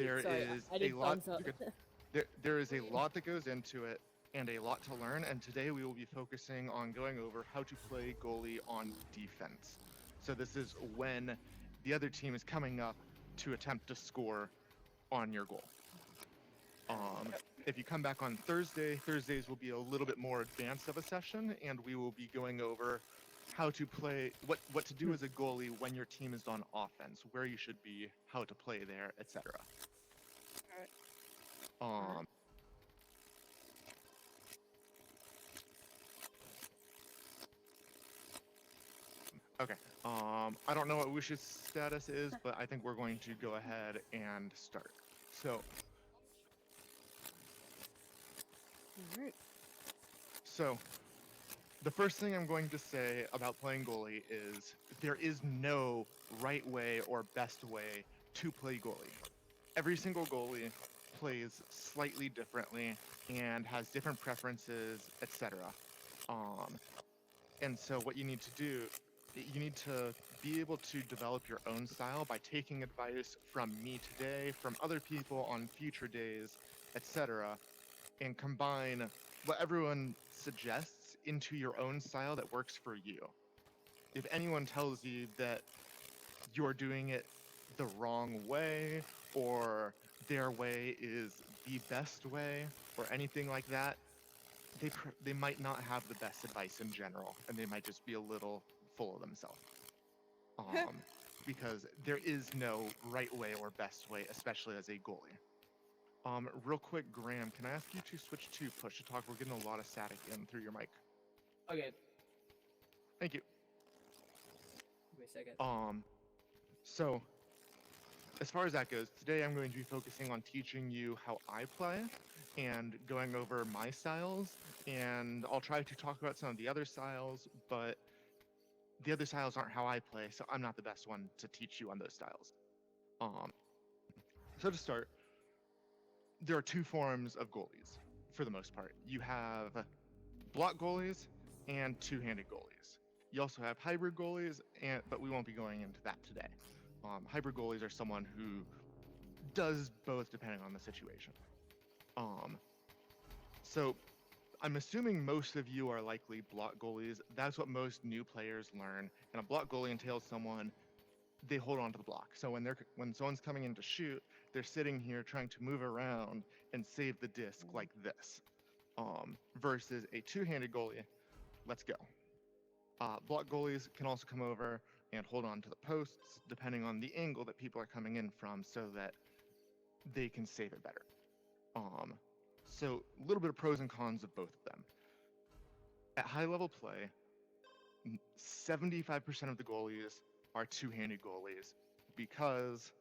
There Sorry, is I a need lot. thumbs up. There is a lot that goes into it and a lot to learn. And today we will be focusing on going over how to play goalie on defense. So this is when the other team is coming up to attempt to score on your goal. If you come back on Thursdays will be a little bit more advanced of a session, and we will be going over how to play, what to do as a goalie when your team is on offense, where you should be, how to play there, etc. Um, okay. I don't know what Wish's status is, but I think we're going to go ahead and start. So, Alright. so the first thing I'm going to say about playing goalie is there is no right way or best way to play goalie. Every single goalie plays slightly differently and has different preferences, etc. And so what you need to do, you need to be able to develop your own style by taking advice from me today, from other people on future days, etc., and combine what everyone suggests into your own style that works for you. If anyone tells you that you're doing it the wrong way or their way is the best way or anything like that, they might not have the best advice in general, and they might just be a little full of themselves. Because there is no right way or best way, especially as a goalie. Real quick, Graham, can I ask you to switch to push to talk? We're getting a lot of static in through your mic. Okay. Thank you. Wait a second. So as far as that goes, today I'm going to be focusing on teaching you how I play and going over my styles, and I'll try to talk about some of the other styles, but the other styles aren't how I play, so I'm not the best one to teach you on those styles. So to start, there are two forms of goalies for the most part. You have block goalies and two-handed goalies. You also have hybrid goalies, but we won't be going into that today. Hybrid goalies are someone who does both depending on the situation. So I'm assuming most of you are likely block goalies. That's what most new players learn. And a block goalie entails someone, they hold on to the block. So when someone's coming in to shoot, they're sitting here trying to move around and save the disc like this. Versus a two-handed goalie, let's go. Block goalies can also come over and hold on to the posts depending on the angle that people are coming in from so that they can save it better. So a little bit of pros and cons of both of them. At high level play, 75% of the goalies are two-handed goalies because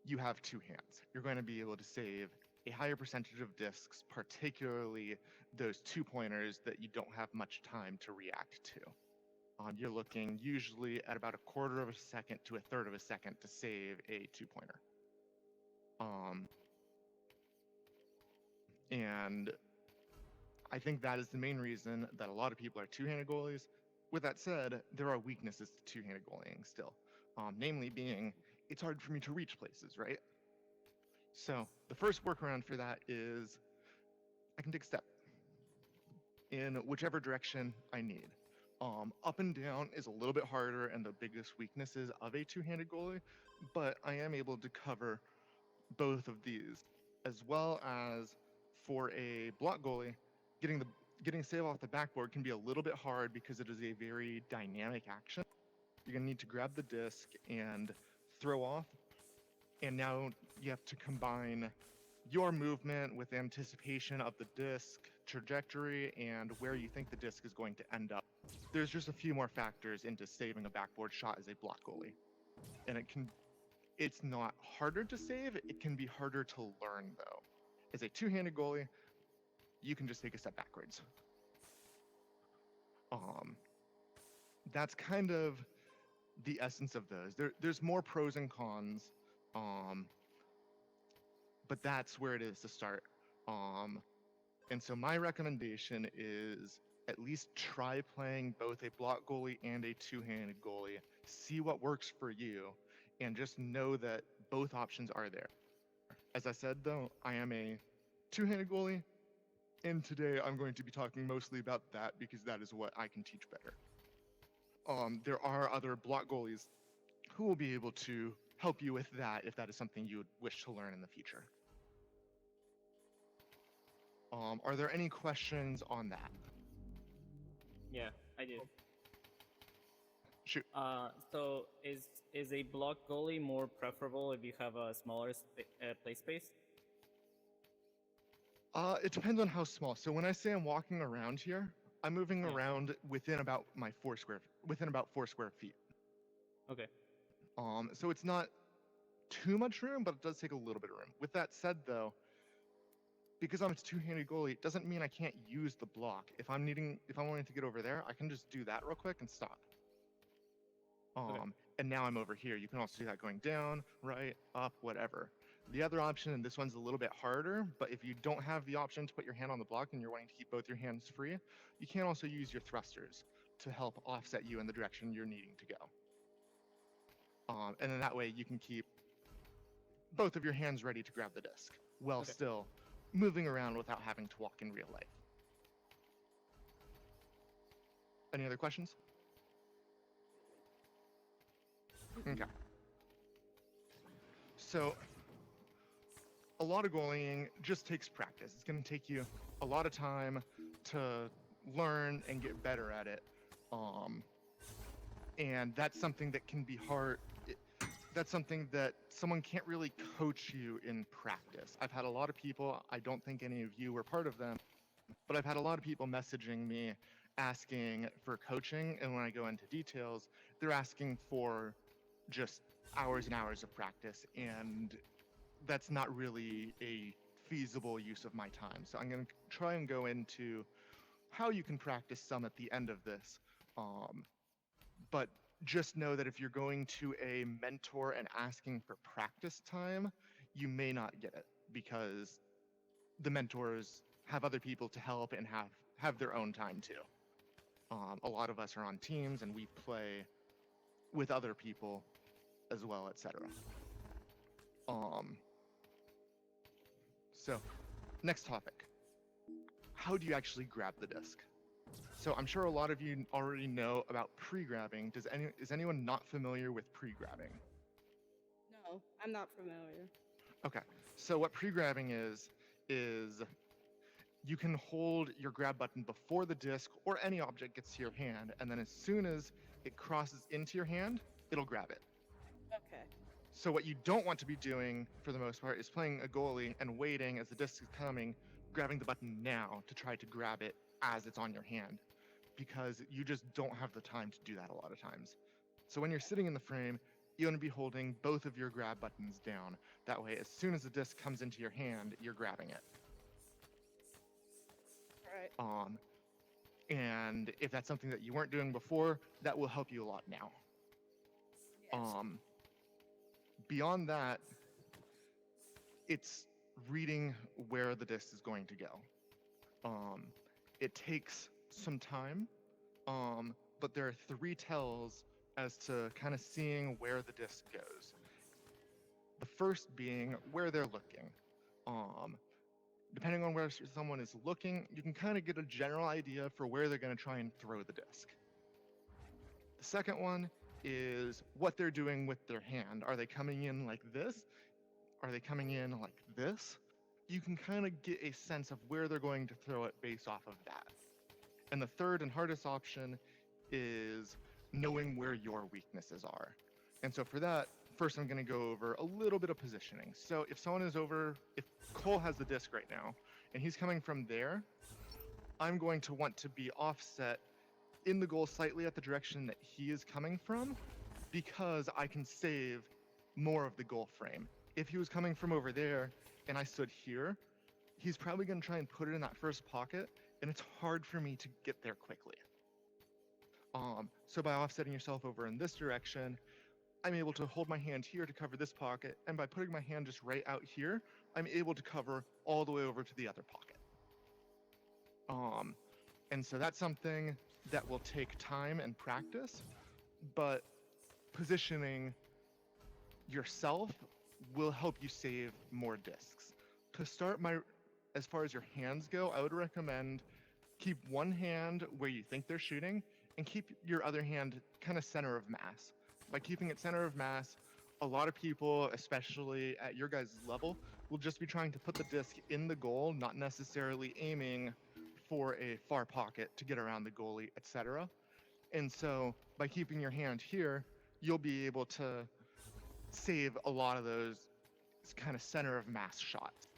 you have two hands. You're going to be able to save a higher percentage of discs, particularly those two-pointers that you don't have much time to react to. You're looking usually at about a quarter of a second to a third of a second to save a two-pointer. And I think that is the main reason that a lot of people are two-handed goalies. With that said, there are weaknesses to two-handed goalieing still. Namely being, it's hard for me to reach places, right? So the first workaround for that is I can take a step in whichever direction I need. Up and down is a little bit harder and the biggest weaknesses of a two-handed goalie, but I am able to cover both of these, as well as for a block goalie, getting save off the backboard can be a little bit hard because it is a very dynamic action. You're gonna need to grab the disc and throw off, and now you have to combine your movement with anticipation of the disc trajectory and where you think the disc is going to end up. There's just a few more factors into saving a backboard shot as a block goalie. And it's not harder to save, it can be harder to learn though. As a two-handed goalie, you can just take a step backwards. That's kind of the essence of those. There's more pros and cons, but that's where it is to start. And so my recommendation is at least try playing both a block goalie and a two-handed goalie. See what works for you, and just know that both options are there. As I said, though, I am a two-handed goalie, and today I'm going to be talking mostly about that because that is what I can teach better. There are other block goalies who will be able to help you with that if that is something you would wish to learn in the future. Are there any questions on that? Yeah, I do. Shoot. So is a block goalie more preferable if you have a smaller play space? It depends on how small. So when I say I'm walking around here, I'm moving Yeah. around within about within about 4 square feet. Okay. So it's not too much room, but it does take a little bit of room. With that said, though, because I'm a two-handed goalie, it doesn't mean I can't use the block. If I'm wanting to get over there, I can just do that real quick and stop. Okay. And now I'm over here. You can also do that going down, right, up, whatever. The other option, and this one's a little bit harder, but if you don't have the option to put your hand on the block and you're wanting to keep both your hands free, you can also use your thrusters to help offset you in the direction you're needing to go. And then that way you can keep both of your hands ready to grab the disc while still moving around without having to walk in real life. Any other questions? Okay. So a lot of goalieing just takes practice. It's going to take you a lot of time to learn and get better at it. And that's something that can be hard. That's something that someone can't really coach you in practice. I've had a lot of people, I don't think any of you were part of them, but I've had a lot of people messaging me asking for coaching. And when I go into details, they're asking for just hours and hours of practice. And that's not really a feasible use of my time. So I'm going to try and go into how you can practice some at the end of this. But just know that if you're going to a mentor and asking for practice time, you may not get it because the mentors have other people to help and have their own time too. A lot of us are on teams and we play with other people as well, etc. So, next topic. How do you actually grab the disc? So I'm sure a lot of you already know about pre-grabbing. Is anyone not familiar with pre-grabbing? No, I'm not familiar. Okay, so what pre-grabbing is you can hold your grab button before the disc or any object gets to your hand, and then as soon as it crosses into your hand, it'll grab it. Okay. So what you don't want to be doing, for the most part, is playing a goalie and waiting as the disc is coming, grabbing the button now to try to grab it as it's on your hand, because you just don't have the time to do that a lot of times. So when you're sitting in the frame, you want to be holding both of your grab buttons down. That way, as soon as the disc comes into your hand, you're grabbing it. Right. And if that's something that you weren't doing before, that will help you a lot now. Yes. Beyond that, it's reading where the disc is going to go. It takes some time, but there are 3 tells as to kind of seeing where the disc goes. The first being where they're looking. Depending on where someone is looking, you can kind of get a general idea for where they're going to try and throw the disc. The second one is what they're doing with their hand. Are they coming in like this? Are they coming in like this? You can kind of get a sense of where they're going to throw it based off of that. And the third and hardest option is knowing where your weaknesses are. And so for that, first I'm going to go over a little bit of positioning. So if Cole has the disc right now, and he's coming from there, I'm going to want to be offset in the goal slightly at the direction that he is coming from, because I can save more of the goal frame. If he was coming from over there and I stood here, he's probably going to try and put it in that first pocket, and it's hard for me to get there quickly. So by offsetting yourself over in this direction, I'm able to hold my hand here to cover this pocket, and by putting my hand just right out here, I'm able to cover all the way over to the other pocket. And so that's something that will take time and practice, but positioning yourself will help you save more discs. To start as far as your hands go, I would recommend keep one hand where you think they're shooting and keep your other hand kind of center of mass. By keeping it center of mass, a lot of people, especially at your guys' level, will just be trying to put the disc in the goal, not necessarily aiming for a far pocket to get around the goalie, etc. And so by keeping your hand here, you'll be able to save a lot of those kind of center of mass shots.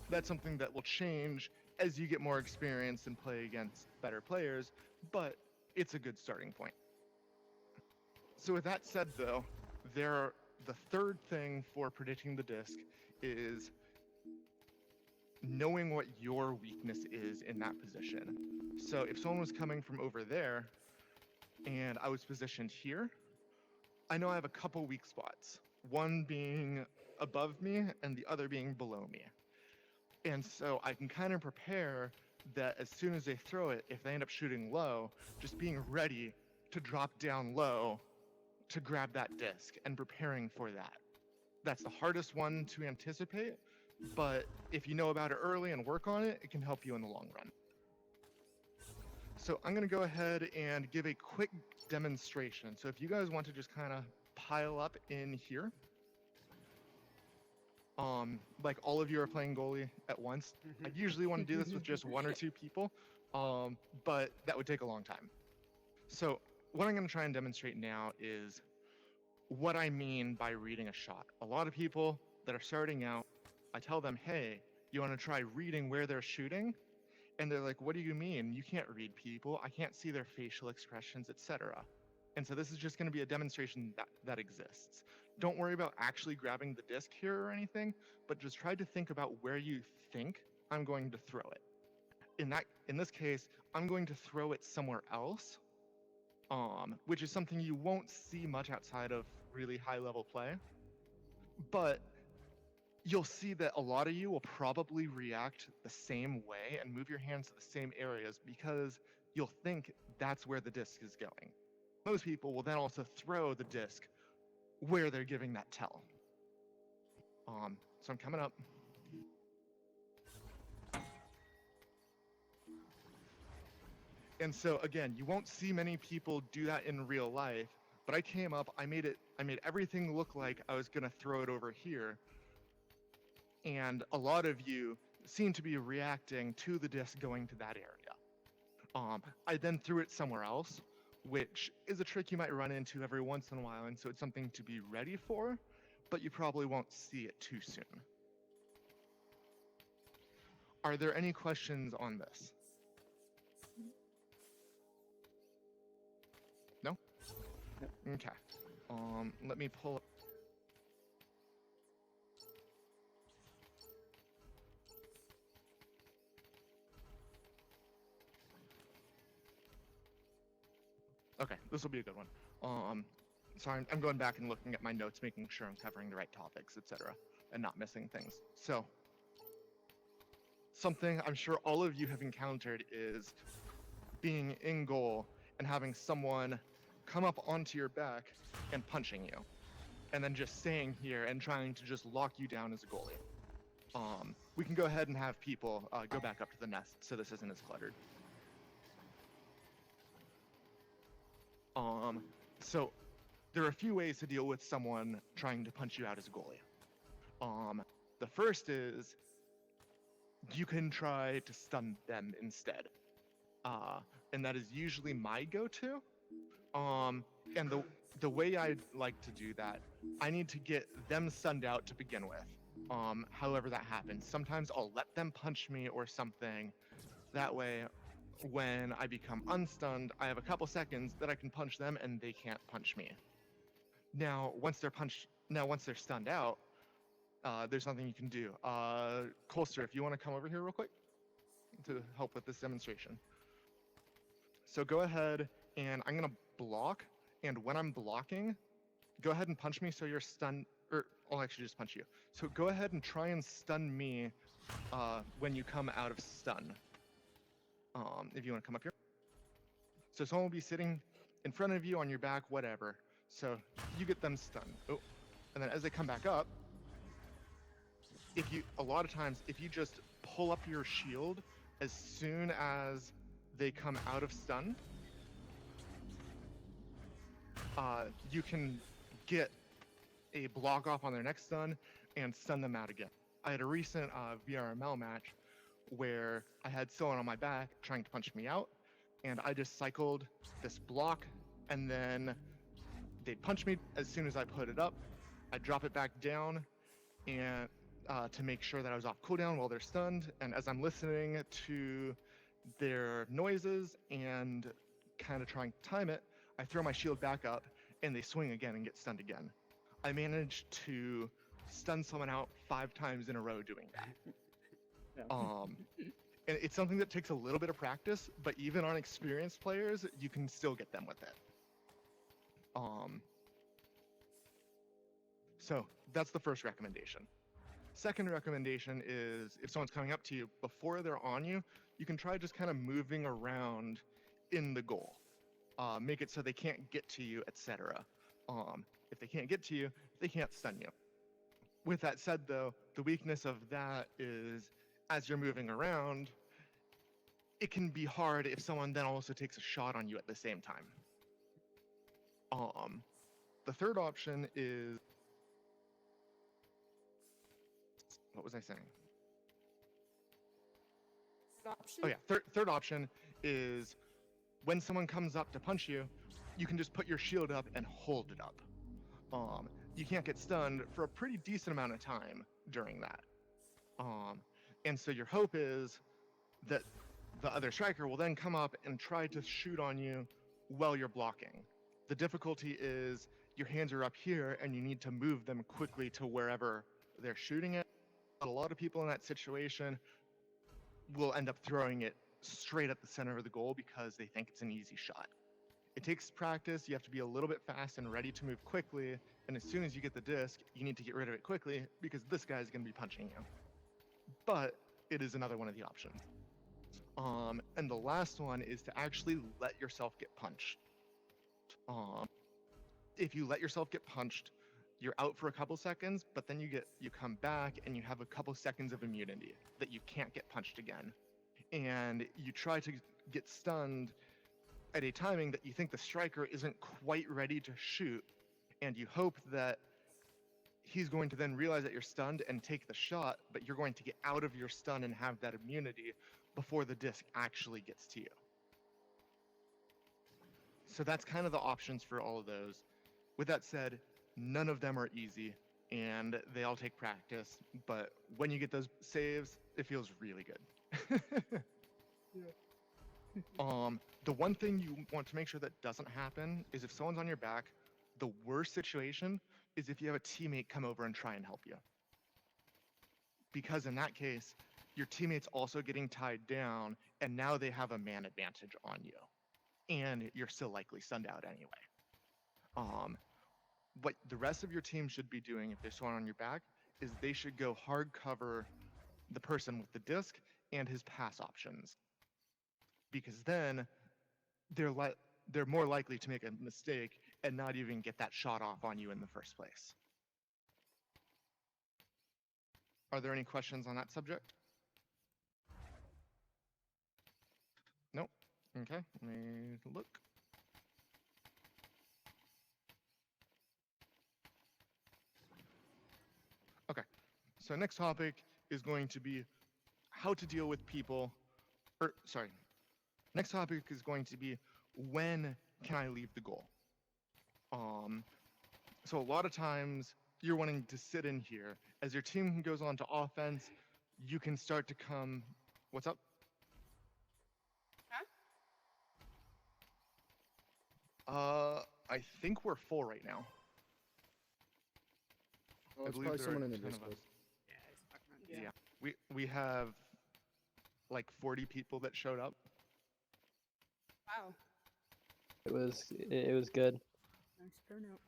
That's something that will change as you get more experience and play against better players, but it's a good starting point. So with that said, though, the third thing for predicting the disc is knowing what your weakness is in that position. So if someone was coming from over there and I was positioned here, I know I have a couple weak spots, one being above me and the other being below me. And so I can kind of prepare that as soon as they throw it, if they end up shooting low, just being ready to drop down low to grab that disc and preparing for that. That's the hardest one to anticipate, but if you know about it early and work on it, it can help you in the long run. So I'm gonna go ahead and give a quick demonstration. So if you guys want to just kind of pile up in here, like all of you are playing goalie at once. I usually want to do this with just one or two people, but that would take a long time. So what I'm going to try and demonstrate now is what I mean by reading a shot. A lot of people that are starting out, I tell them, hey, you want to try reading where they're shooting? And they're like, what do you mean? You can't read people. I can't see their facial expressions, etc. And so this is just going to be a demonstration that exists. Don't worry about actually grabbing the disc here or anything, but just try to think about where you think I'm going to throw it. In this case, I'm going to throw it somewhere else, which is something you won't see much outside of really high-level play. But you'll see that a lot of you will probably react the same way and move your hands to the same areas because you'll think that's where the disc is going. Most people will then also throw the disc where they're giving that tell. So I'm coming up. And so again, you won't see many people do that in real life, but I came up, I made everything look like I was gonna throw it over here. And a lot of you seem to be reacting to the disc going to that area. I then threw it somewhere else, which is a trick you might run into every once in a while, and so it's something to be ready for, but you probably won't see it too soon. Are there any questions on this? No? Okay. Let me pull up. Okay, this will be a good one. So I'm going back and looking at my notes, making sure I'm covering the right topics, etc., and not missing things. So, something I'm sure all of you have encountered is being in goal and having someone come up onto your back and punching you, and then just staying here and trying to just lock you down as a goalie. We can go ahead and have people go back up to the nest so this isn't as cluttered. So there are a few ways to deal with someone trying to punch you out as a goalie. The first is you can try to stun them instead. And that is usually my go-to. And the way I like to do that, I need to get them stunned out to begin with. However that happens. Sometimes I'll let them punch me or something. That way, when I become unstunned, I have a couple seconds that I can punch them and they can't punch me. Now, once they're stunned out, there's something you can do. Colster, if you want to come over here real quick to help with this demonstration. So go ahead and I'm gonna block, and when I'm blocking, go ahead and punch me so you're stunned, or I'll actually just punch you. So go ahead and try and stun me when you come out of stun. If you want to come up here. So someone will be sitting in front of you on your back, whatever. So you get them stunned. Oh, And then as they come back up, a lot of times, if you just pull up your shield as soon as they come out of stun, you can get a block off on their next stun and stun them out again. I had a recent VRML match where I had someone on my back trying to punch me out, and I just cycled this block, and then they'd punch me as soon as I put it up. I'd drop it back down, and to make sure that I was off cooldown while they're stunned. And as I'm listening to their noises and kind of trying to time it, I throw my shield back up, and they swing again and get stunned again. I managed to stun someone out 5 times in a row doing that. And it's something that takes a little bit of practice, but even on experienced players, you can still get them with it. So that's the first recommendation. Second recommendation is if someone's coming up to you, before they're on you, you can try just kind of moving around in the goal. Make it so they can't get to you, etc. If they can't get to you, they can't stun you. With that said, though, the weakness of that is as you're moving around, it can be hard if someone then also takes a shot on you at the same time. The third option is... What was I saying? Option? Oh yeah, third option is when someone comes up to punch you, you can just put your shield up and hold it up. You can't get stunned for a pretty decent amount of time during that. And so your hope is that the other striker will then come up and try to shoot on you while you're blocking. The difficulty is your hands are up here and you need to move them quickly to wherever they're shooting it. But a lot of people in that situation will end up throwing it straight at the center of the goal because they think it's an easy shot. It takes practice. You have to be a little bit fast and ready to move quickly. And as soon as you get the disc, you need to get rid of it quickly because this guy is going to be punching you. But it is another one of the options. And the last one is to actually let yourself get punched. If you let yourself get punched, you're out for a couple seconds, but then you come back and you have a couple seconds of immunity that you can't get punched again. And you try to get stunned at a timing that you think the striker isn't quite ready to shoot, and you hope that he's going to then realize that you're stunned and take the shot, but you're going to get out of your stun and have that immunity before the disc actually gets to you. So that's kind of the options for all of those. With that said, none of them are easy, and they all take practice, but when you get those saves, it feels really good. The one thing you want to make sure that doesn't happen is if someone's on your back, the worst situation is if you have a teammate come over and try and help you. Because in that case, your teammate's also getting tied down, and now they have a man advantage on you. And you're still likely stunned out anyway. What the rest of your team should be doing if there's someone on your back is they should go hard cover the person with the disc and his pass options. Because then they're more likely to make a mistake and not even get that shot off on you in the first place. Are there any questions on that subject? Nope. Okay, let me look. Okay, so next topic is going to be how to deal with people, next topic is going to be when can I leave the goal? So a lot of times you're wanting to sit in here. As your team goes on to offense, you can start to come, what's up? Huh? I think we're full right now. Well, I it's believe probably there someone are in the 10 of Discord. us. Yeah, it's Pac-Man. Yeah. We have like 40 people that showed up. Wow. It was good. Nice turnout.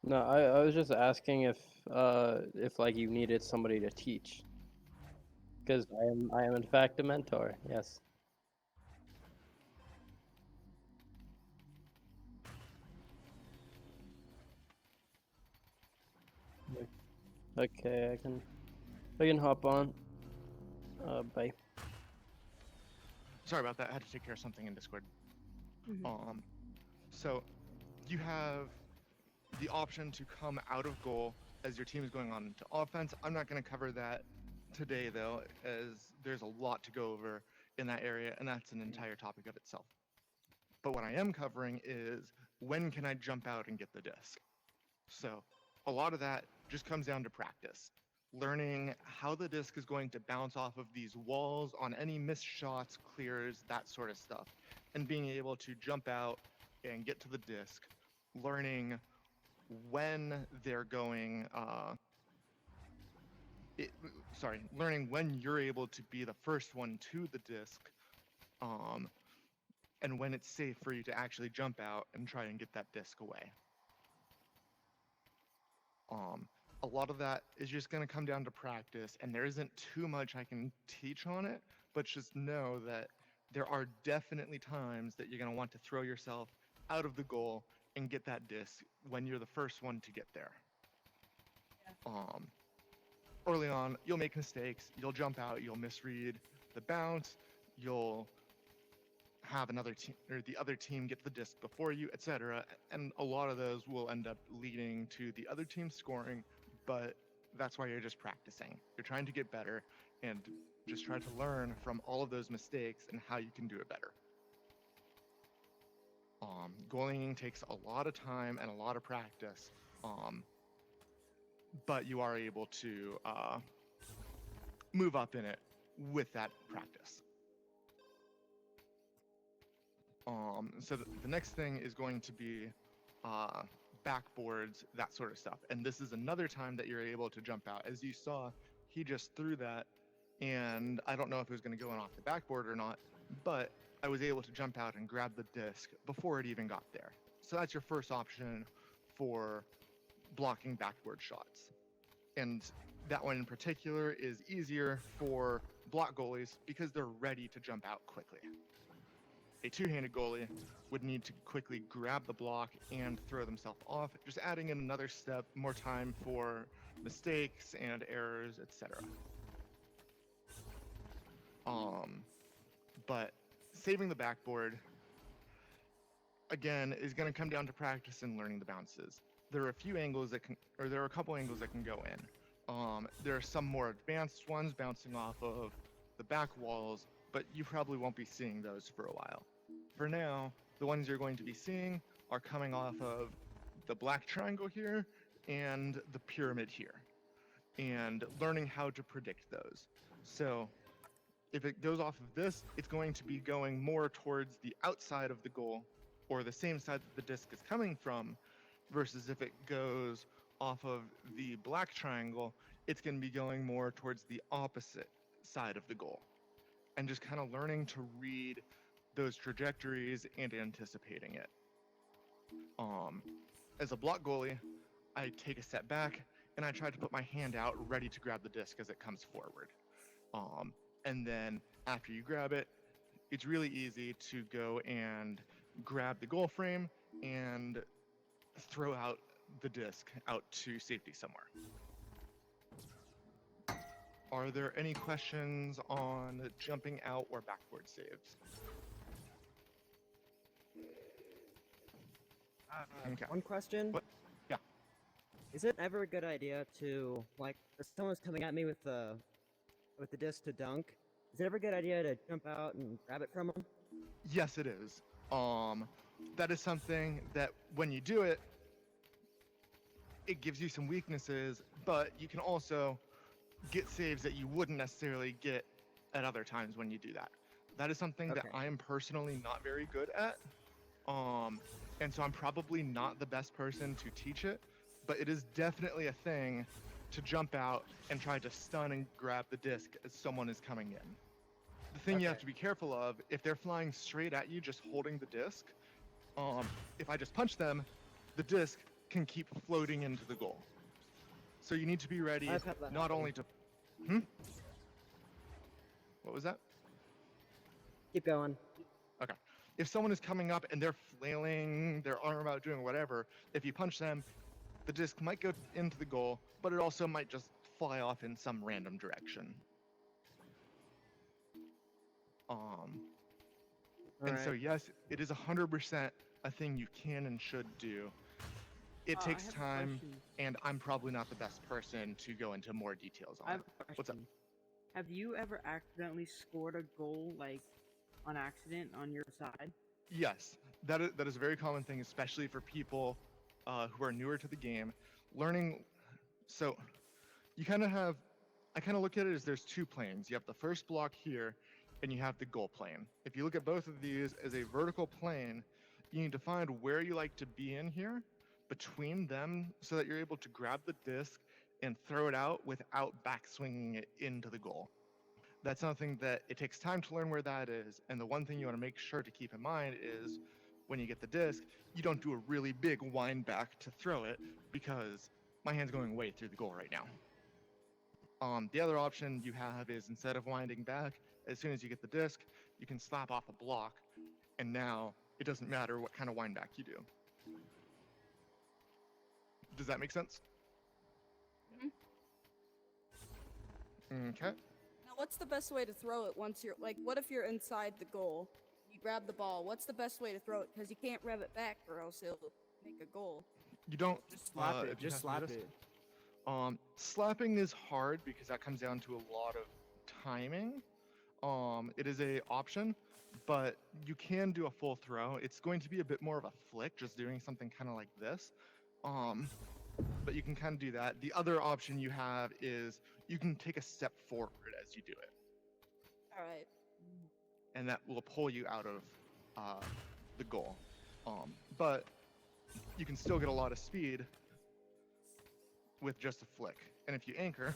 No, I was just asking if like you needed somebody to teach, because I am in fact a mentor. Yes. Okay, I can hop on. Bye. Sorry about that. I had to take care of something in Discord. Mhm. So you have the option to come out of goal as your team is going on into offense. I'm not going to cover that today, though, as there's a lot to go over in that area, and that's an entire topic of itself. But what I am covering is when can I jump out and get the disc? So a lot of that just comes down to practice. Learning how the disc is going to bounce off of these walls on any missed shots, clears, that sort of stuff. And being able to jump out and get to the disc, learning when they're going, learning when you're able to be the first one to the disc, and when it's safe for you to actually jump out and try and get that disc away. A lot of that is just going to come down to practice, and there isn't too much I can teach on it, but just know that there are definitely times that you're going to want to throw yourself out of the goal and get that disc when you're the first one to get there. Early on, you'll make mistakes, you'll jump out, you'll misread the bounce, you'll have another team or the other team get the disc before you, etc. And a lot of those will end up leading to the other team scoring, but that's why you're just practicing. You're trying to get better and just try to learn from all of those mistakes and how you can do it better. Goalieing takes a lot of time and a lot of practice, but you are able to move up in it with that practice. So the next thing is going to be backboards, that sort of stuff. And this is another time that you're able to jump out. As you saw, he just threw that, and I don't know if it was going to go in off the backboard or not, but I was able to jump out and grab the disc before it even got there. So that's your first option for blocking backboard shots. And that one in particular is easier for block goalies because they're ready to jump out quickly. A two-handed goalie would need to quickly grab the block and throw themselves off, just adding in another step, more time for mistakes and errors, etc. But saving the backboard, again, is going to come down to practice and learning the bounces. There are a few angles that can, or there are a couple angles that can go in. There are some more advanced ones bouncing off of the back walls, but you probably won't be seeing those for a while. For now, the ones you're going to be seeing are coming off of the black triangle here and the pyramid here, and learning how to predict those. So if it goes off of this, it's going to be going more towards the outside of the goal, or the same side that the disc is coming from, versus if it goes off of the black triangle, it's going to be going more towards the opposite side of the goal. And just kind of learning to read those trajectories and anticipating it. As a block goalie, I take a step back and I try to put my hand out ready to grab the disc as it comes forward. And then after you grab it, it's really easy to go and grab the goal frame and throw out the disc out to safety somewhere. Are there any questions on jumping out or backboard saves? Okay. One question. What? Yeah. Is it ever a good idea to, like, if someone's coming at me with the disc to dunk, is it ever a good idea to jump out and grab it from them? Yes, it is. That is something that when you do it, it gives you some weaknesses, but you can also get saves that you wouldn't necessarily get at other times when you do that. That is something that I am personally not very good at. And so I'm probably not the best person to teach it, but it is definitely a thing to jump out and try to stun and grab the disc as someone is coming in. The thing you have to be careful of, if they're flying straight at you just holding the disc, if I just punch them, the disc can keep floating into the goal. So you need to be ready not only to... What was that? Keep going. Okay. If someone is coming up and they're flailing their arm out doing whatever, if you punch them, The disc might go into the goal, but it also might just fly off in some random direction. And so Alright. yes, it is 100% a thing you can and should do. It I takes have a time, question. and I'm probably not the best person to go into more details I on have it. a question. What's up? Have you ever accidentally scored a goal, like, on accident on your side? Yes, that is a very common thing, especially for people who are newer to the game. Learning, so you kind of have, I kind of look at it as there's two planes. You have the first block here, and you have the goal plane. If you look at both of these as a vertical plane, you need to find where you like to be in here between them so that you're able to grab the disc and throw it out without backswinging it into the goal. That's something that it takes time to learn where that is. And the one thing you want to make sure to keep in mind is when you get the disc, you don't do a really big wind back to throw it because my hand's going way through the goal right now. The other option you have is instead of winding back, as soon as you get the disc, you can slap off a block, and now it doesn't matter what kind of wind back you do. Does that make sense? Okay. Now, what's the best way to throw it once you're, like, what if you're inside the goal? You grab the ball. What's the best way to throw it? Because you can't rev it back or else it'll make a goal. You don't Just slap it. if you Just have slap to it. Slapping is hard because that comes down to a lot of timing. It is a option, but you can do a full throw. It's going to be a bit more of a flick, just doing something kind of like this. But you can kind of do that. The other option you have is you can take a step forward as you do it, All right. and that will pull you out of the goal. But you can still get a lot of speed with just a flick. And if you anchor,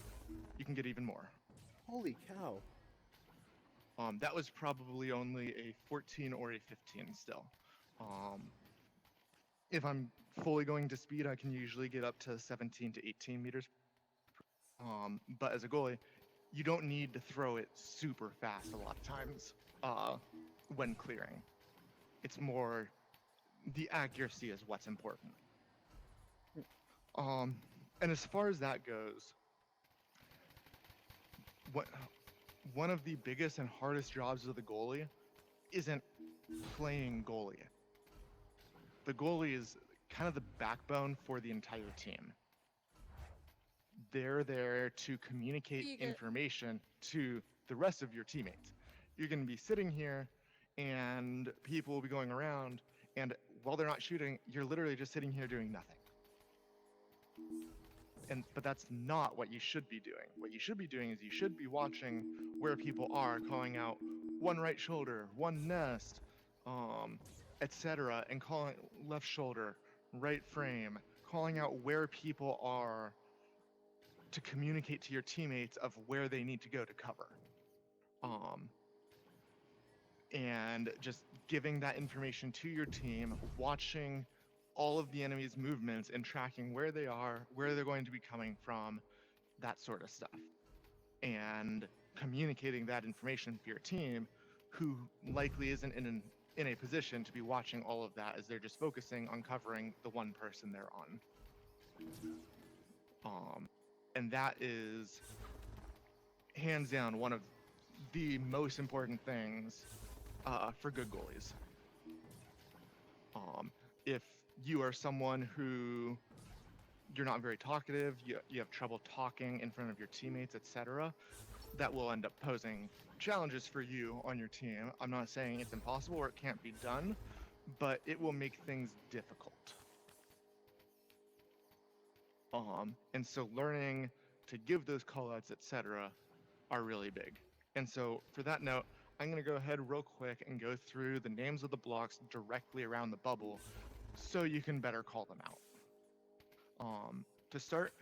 you can get even more. Holy cow. That was probably only a 14 or a 15 still. If I'm fully going to speed, I can usually get up to 17 to 18 meters. But as a goalie, you don't need to throw it super fast a lot of times when clearing. It's more the accuracy is what's important. And as far as that goes, one of the biggest and hardest jobs of the goalie isn't playing goalie. The goalie is kind of the backbone for the entire team. They're there to communicate information to the rest of your teammates. You're going to be sitting here and people will be going around, and while they're not shooting, you're literally just sitting here doing nothing. But that's not what you should be doing. What you should be doing is you should be watching where people are, calling out one right shoulder, one nest, etc., and calling left shoulder, right frame, calling out where people are to communicate to your teammates of where they need to go to cover. And just giving that information to your team, watching all of the enemy's movements and tracking where they are, where they're going to be coming from, that sort of stuff. And communicating that information for your team, who likely isn't in a position to be watching all of that as they're just focusing on covering the one person they're on. And that is hands down one of the most important things for good goalies. If you are someone who you're not very talkative, you have trouble talking in front of your teammates, etc., that will end up posing challenges for you on your team. I'm not saying it's impossible or it can't be done, but it will make things difficult. And so learning to give those callouts, etc., are really big. And so for that note, I'm going to go ahead real quick and go through the names of the blocks directly around the bubble so you can better call them out. To start,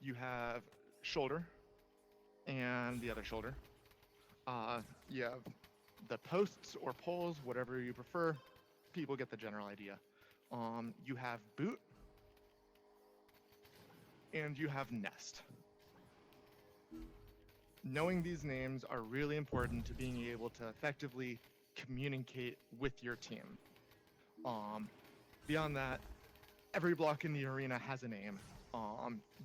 you have shoulder and the other shoulder. You have the posts or poles, whatever you prefer. People get the general idea. You have boot, and you have nest. Knowing these names are really important to being able to effectively communicate with your team. Beyond that, every block in the arena has a name.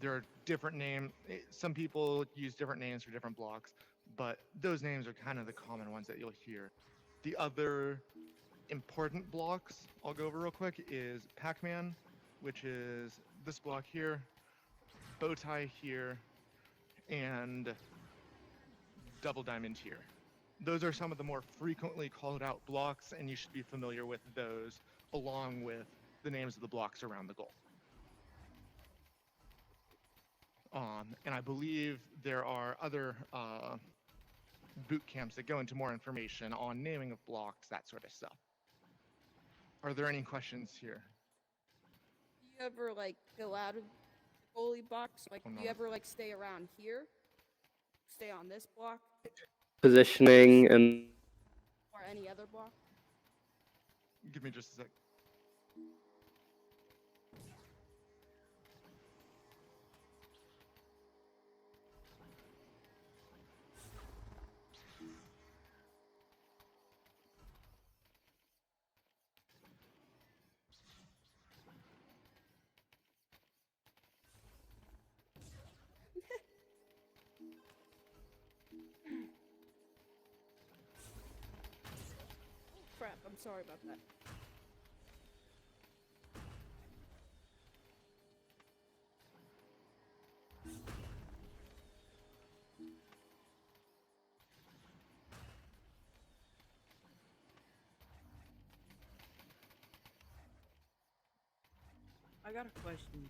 There are different names. Some people use different names for different blocks, but those names are kind of the common ones that you'll hear. The other important blocks I'll go over real quick is Pac-Man, which is this block here, bow tie here, and double diamond here. Those are some of the more frequently called out blocks, and you should be familiar with those along with the names of the blocks around the goal. And I believe there are other boot camps that go into more information on naming of blocks, that sort of stuff. Are there any questions here? Do you ever like go out of the goalie box? Like, Oh, do no. you ever like stay around here? Stay on this block Positioning and or any other block? Give me just a sec. Crap, I'm sorry about that. I got a question.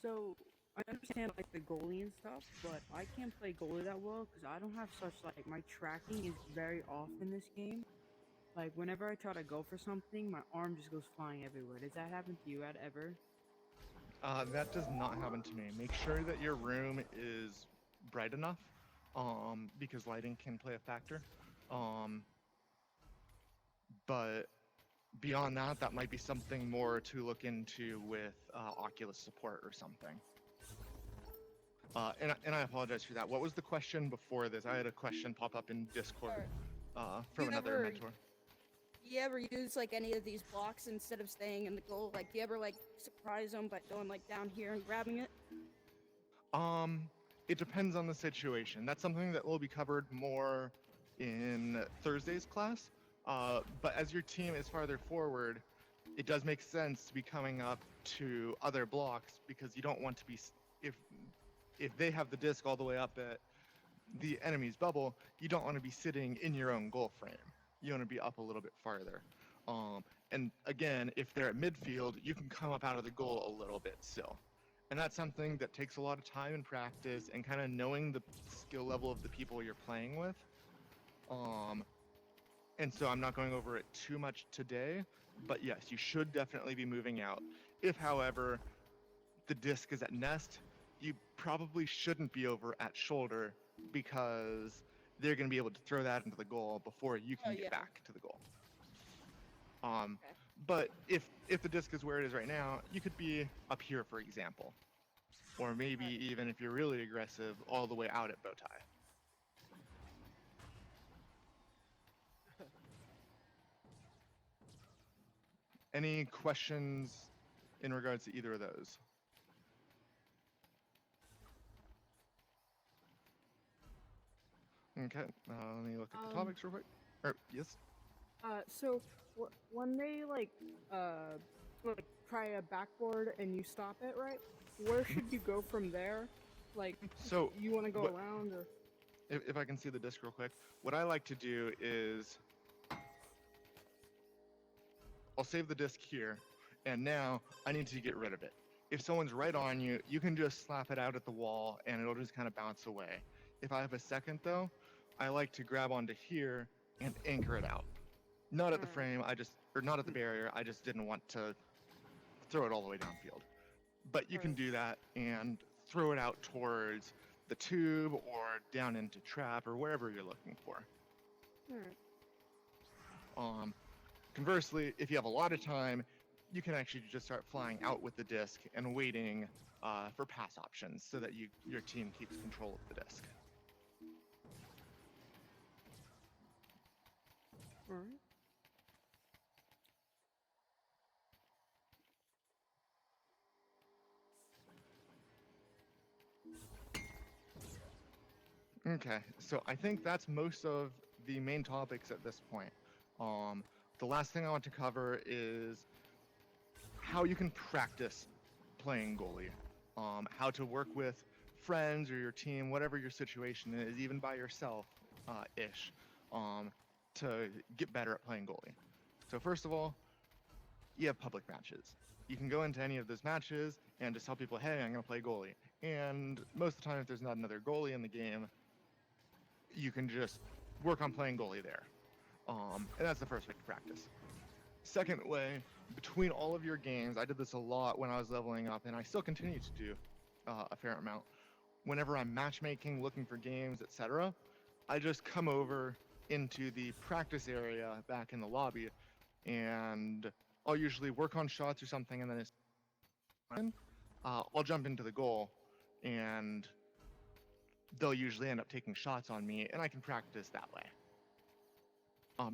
So, I understand like the goalie and stuff, but I can't play goalie that well because I don't have such like my tracking is very off in this game. Like whenever I try to go for something, my arm just goes flying everywhere. Does that happen to you at ever? That does not happen to me. Make sure that your room is bright enough, because lighting can play a factor. But beyond that, that might be something more to look into with Oculus support or something. And I apologize for that. What was the question before this? I had a question pop up in Discord from You another ever- mentor. Do you ever use like any of these blocks instead of staying in the goal? Like, do you ever like surprise them by going like down here and grabbing it? It depends on the situation. That's something that will be covered more in Thursday's class. But as your team is farther forward, it does make sense to be coming up to other blocks because you don't want to be if they have the disc all the way up at the enemy's bubble, you don't want to be sitting in your own goal frame. You want to be up a little bit farther. And again, if they're at midfield, you can come up out of the goal a little bit still. And that's something that takes a lot of time and practice and kind of knowing the skill level of the people you're playing with. And so I'm not going over it too much today, but yes, you should definitely be moving out. If, however, the disc is at nest, you probably shouldn't be over at shoulder because they're going to be able to throw that into the goal before you can get back to the goal. But if the disc is where it is right now, you could be up here, for example. Or maybe even if you're really aggressive, all the way out at bow tie. Any questions in regards to either of those? Okay, let me look at the topics real quick. Yes? So when they like try a backboard and you stop it, right? Where should you go from there? Like, So you want to go what- around or? if I can see the disc real quick, what I like to do is I'll save the disc here, and now I need to get rid of it. If someone's right on you, you can just slap it out at the wall and it'll just kind of bounce away. If I have a second though, I like to grab onto here and anchor it out. Not at the frame, or not at the barrier, I just didn't want to throw it all the way downfield. But you can do that and throw it out towards the tube or down into trap or wherever you're looking for. Conversely, if you have a lot of time, you can actually just start flying out with the disc and waiting for pass options so that your team keeps control of the disc. Alright. Okay, so I think that's most of the main topics at this point. Um, the last thing I want to cover is how you can practice playing goalie, how to work with friends or your team, whatever your situation is, even by yourself, ish, um, to get better at playing goalie. So first of all, you have public matches. You can go into any of those matches and just tell people, hey, I'm going to play goalie. And most of the time, if there's not another goalie in the game, you can just work on playing goalie there. And that's the first way to practice. Second way, between all of your games, I did this a lot when I was leveling up, and I still continue to do a fair amount. Whenever I'm matchmaking, looking for games, etc., I just come over into the practice area back in the lobby, and I'll usually work on shots or something, and then it's I'll jump into the goal, and they'll usually end up taking shots on me, and I can practice that way.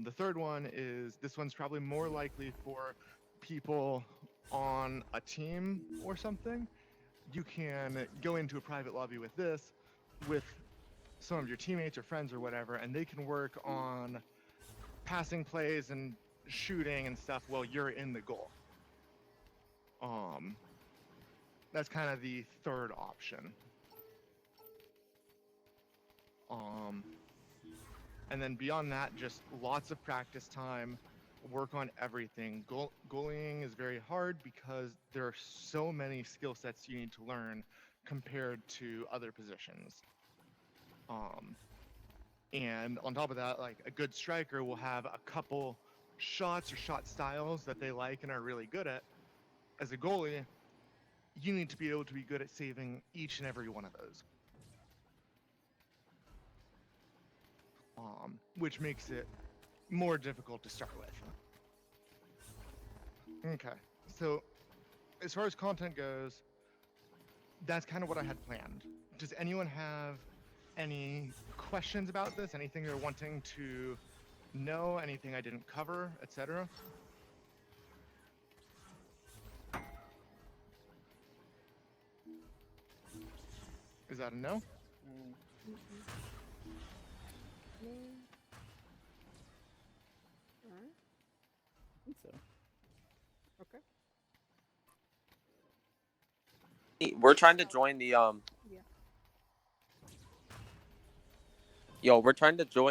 The third one is, this one's probably more likely for people on a team or something. You can go into a private lobby with this, with some of your teammates or friends or whatever, and they can work on passing plays and shooting and stuff while you're in the goal. That's kind of the third option. And then beyond that, just lots of practice time, work on everything. Goalieing is very hard because there are so many skill sets you need to learn compared to other positions. And on top of that, like, a good striker will have a couple shots or shot styles that they like and are really good at. As a goalie, you need to be able to be good at saving each and every one of those. Which makes it more difficult to start with. Okay, so as far as content goes, that's kind of what I had planned. Does anyone have any questions about this? Anything they're wanting to know? Anything I didn't cover, etc.? Is that a no? Alright. I think so. Okay. We're trying to join the Yeah. Yo, we're trying to join